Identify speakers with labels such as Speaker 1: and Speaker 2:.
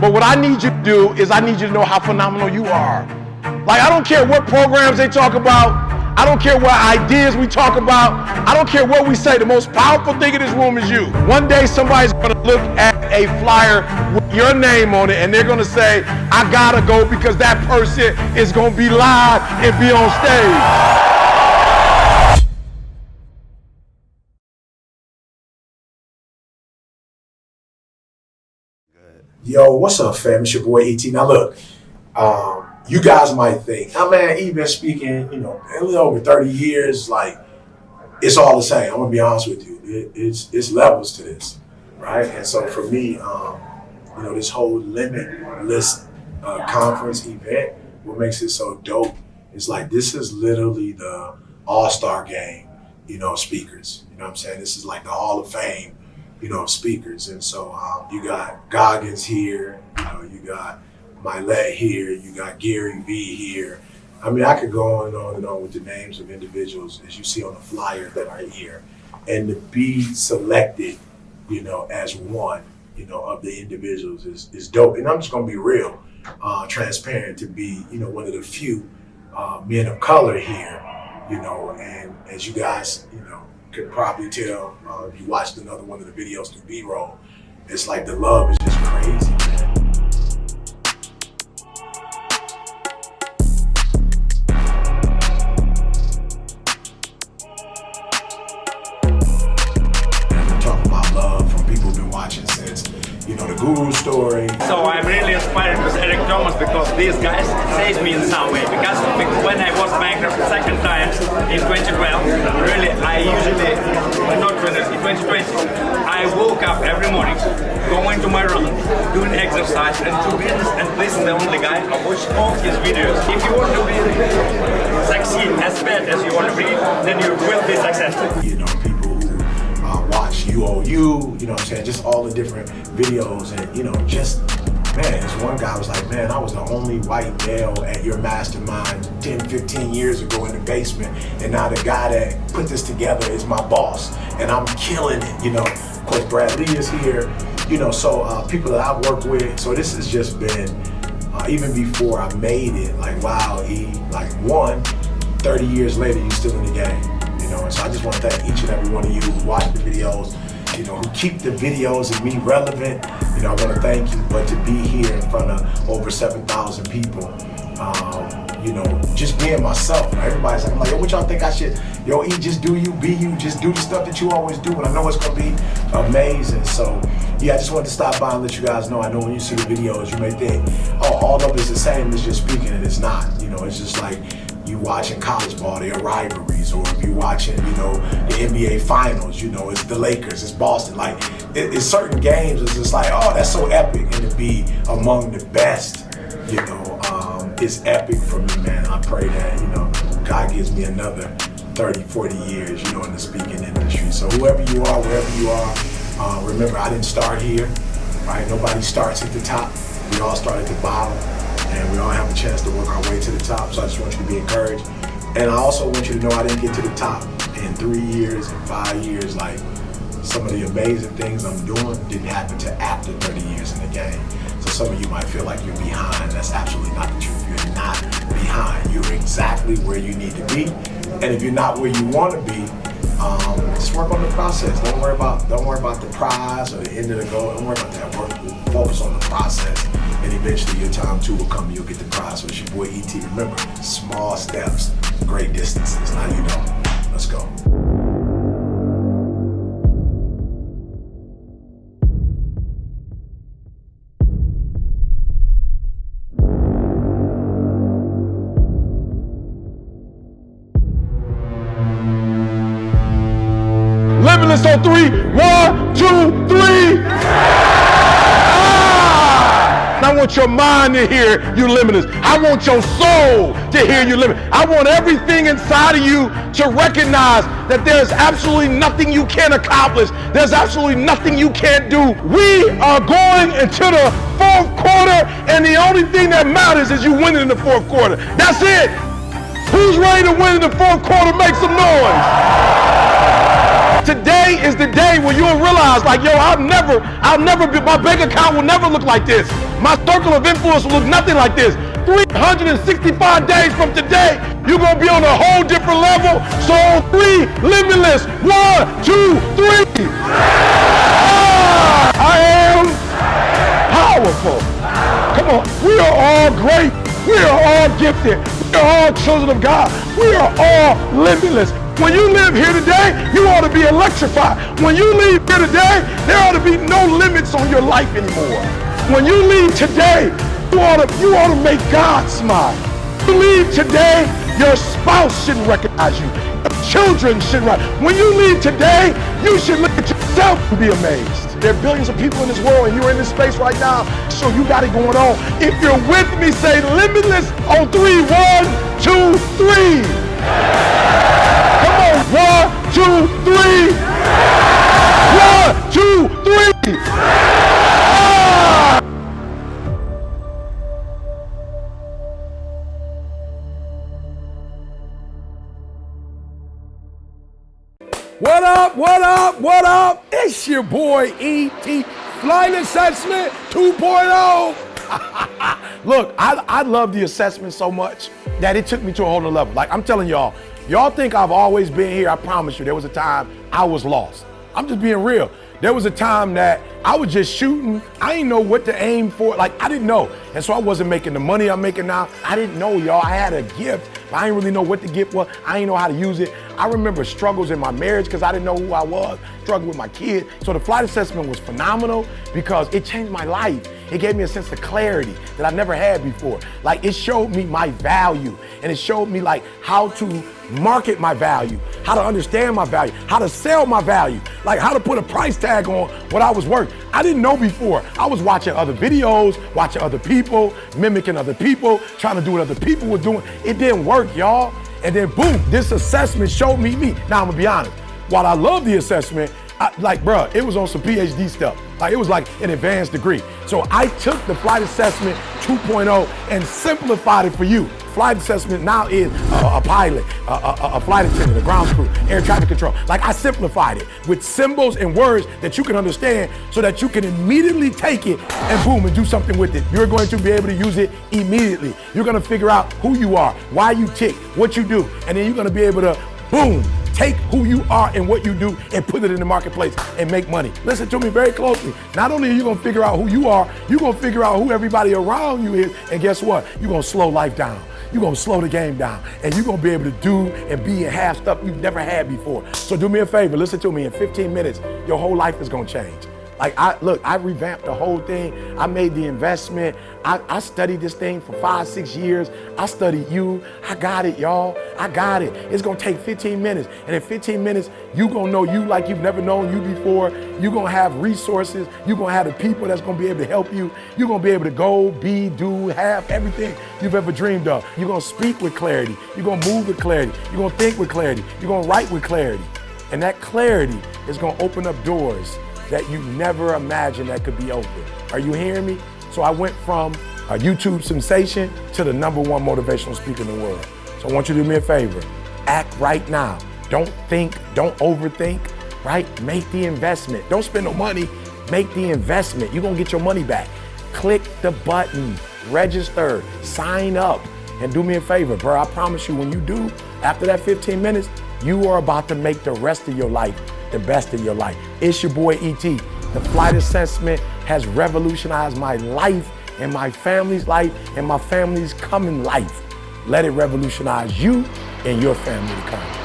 Speaker 1: But what I need you to do is I need you to know how phenomenal you are. Like, I don't care what programs they talk about. I don't care what ideas we talk about. I don't care what we say. The most powerful thing in this room is you. One day somebody's going to look at a flyer with your name on it and they're going to say, I got to go because that person is going to be live and be on stage.
Speaker 2: Yo, what's up, fam? It's your boy E.T. Now look, you guys might think, oh man, he been speaking, a little over 30 years, like, it's all the same. I'm gonna be honest with you. It's levels to this, right? And so for me, this whole Limitless conference event, what makes it so dope is like, this is literally the all-star game, speakers. You know what I'm saying? This is like the Hall of Fame, speakers. And so you got Goggins here, you got Milet here, you got Gary V here. I mean, I could go on and on with the names of individuals as you see on the flyer that are here. And to be selected, as one, of the individuals is dope. And I'm just gonna be real, transparent, to be, one of the few men of color here, and as you guys, could probably tell if you watched another one of the videos through B-roll, it's like the love is just crazy, man. And we're talking about love from people who've been watching since, the Guru story.
Speaker 3: So I'm really inspired with Eric Thomas because these guys saved me in some way. Because when I was bankrupt the second time in 2012, really I usually, not 2020, I woke up every morning, going to my run, doing exercise, and to be honest, and this is the only guy I watch all his videos. If you want to be succeed as bad as you want to be, then you will be successful.
Speaker 2: People who watch UOU, just all the different videos, and this one guy was like, man, I was the only white male at your mastermind 10, 15 years ago in the basement, and now the guy that put this together is my boss, and I'm killing it, Of course, Brad Lee is here, so people that I've worked with, so this has just been, even before I made it, like, wow, 30 years later, you're still in the game, and so I just want to thank each and every one of you who watch the videos, who keep the videos and me relevant. I want to thank you, but to be here in front of over 7,000 people, just being myself. Everybody's like, I'm like, yo, what y'all think I should, E, just do you, be you, just do the stuff that you always do, and I know it's going to be amazing. So, yeah, I just wanted to stop by and let you guys know. I know when you see the videos, you may think, oh, all of it is the same as just speaking, and it's not. It's just like, you watching college ball, there are rivalries, or if you watching, the NBA finals, it's the Lakers, it's Boston. Like, it's certain games, it's just like, oh, that's so epic. And to be among the best, it's epic for me, man. I pray that, God gives me another 30, 40 years, in the speaking industry. So whoever you are, wherever you are, remember, I didn't start here, right? Nobody starts at the top. We all start at the bottom. And we all have a chance to work our way to the top, so I just want you to be encouraged. And I also want you to know I didn't get to the top in 3 years and 5 years. Like, some of the amazing things I'm doing didn't happen to after 30 years in the game. So some of you might feel like you're behind. That's absolutely not the truth. You're not behind. You're exactly where you need to be. And if you're not where you want to be, just work on the process. Don't worry about the prize or the end of the goal. Don't worry about that. Focus on the process. And eventually your time too will come and you'll get the prize. So it's your boy E.T. Remember, small steps, great distances. Now you know. Let's go.
Speaker 1: Limitless on 3. 1, 2, 3. I want your mind to hear you limitless. I want your soul to hear you limitless. I want everything inside of you to recognize that there's absolutely nothing you can't accomplish. There's absolutely nothing you can't do. We are going into the fourth quarter, and the only thing that matters is you winning in the fourth quarter. That's it. Who's ready to win in the fourth quarter? Make some noise. Today is the day where you'll realize, like, yo, I'll never be, my bank account will never look like this. My circle of influence will look nothing like this. 365 days from today, you're gonna be on a whole different level. So 3, limitless. 1, 2, 3. I am powerful. Come on, we are all great. We are all gifted. We are all children of God. We are all limitless. When you live here today, you ought to be electrified. When you leave here today, there ought to be no limits on your life anymore. When you leave today, you ought to make God smile. You leave today, your spouse shouldn't recognize you. Your children shouldn't recognize you. When you leave today, you should look at yourself and be amazed. There are billions of people in this world and you're in this space right now, so you got it going on. If you're with me, say limitless on 3. 1, 2, 3. Come on, 1, 2, 3. 1, 2, 3.
Speaker 4: What up, what up, what up? It's your boy E.T. Flight Assessment 2.0.
Speaker 1: Look, I love the assessment so much that it took me to a whole nother level. Like, I'm telling y'all think I've always been here. I promise you, there was a time I was lost. I'm just being real. There was a time that I was just shooting. I didn't know what to aim for. Like, I didn't know. And so I wasn't making the money I'm making now. I didn't know, y'all. I had a gift, but I didn't really know what the gift was. I didn't know how to use it. I remember struggles in my marriage because I didn't know who I was, struggled with my kids. So the flight assessment was phenomenal because it changed my life. It gave me a sense of clarity that I never had before. Like, it showed me my value, and it showed me like how to market my value, how to understand my value, how to sell my value, like how to put a price tag on what I was worth. I didn't know before. I was watching other videos, watching other people, mimicking other people, trying to do what other people were doing. It didn't work, y'all. And then boom, this assessment showed me me. Now I'm gonna be honest, while I love the assessment, it was on some PhD stuff. Like, it was like an advanced degree. So I took the flight assessment 2.0 and simplified it for you. Flight assessment now is a pilot, a flight attendant, a ground crew, air traffic control. Like, I simplified it with symbols and words that you can understand so that you can immediately take it and boom, and do something with it. You're going to be able to use it immediately. You're gonna figure out who you are, why you tick, what you do, and then you're gonna be able to, boom, take who you are and what you do and put it in the marketplace and make money. Listen to me very closely. Not only are you gonna figure out who you are, you're gonna figure out who everybody around you is, and guess what? You're gonna slow life down. You're gonna slow the game down, and you're gonna be able to do and be and have stuff you've never had before. So do me a favor, listen to me. In 15 minutes, your whole life is gonna change. Like, I revamped the whole thing. I made the investment. I studied this thing for 5, 6 years. I studied you. I got it, y'all. I got it. It's gonna take 15 minutes. And in 15 minutes, you gonna know you like you've never known you before. You're gonna have resources. You're gonna have the people that's gonna be able to help you. You're gonna be able to go, be, do, have everything you've ever dreamed of. You're gonna speak with clarity. You're gonna move with clarity. You're gonna think with clarity. You're gonna write with clarity. And that clarity is gonna open up doors that you never imagined that could be open. Are you hearing me? So I went from a YouTube sensation to the #1 motivational speaker in the world. So I want you to do me a favor. Act right now. Don't think, don't overthink, right? Make the investment. Don't spend no money, make the investment. You're gonna get your money back. Click the button, register, sign up, and do me a favor, bro. I promise you, when you do, after that 15 minutes, you are about to make the rest of your life the best of your life. It's your boy E.T. The flight assessment has revolutionized my life and my family's life and my family's coming life. Let it revolutionize you and your family to come.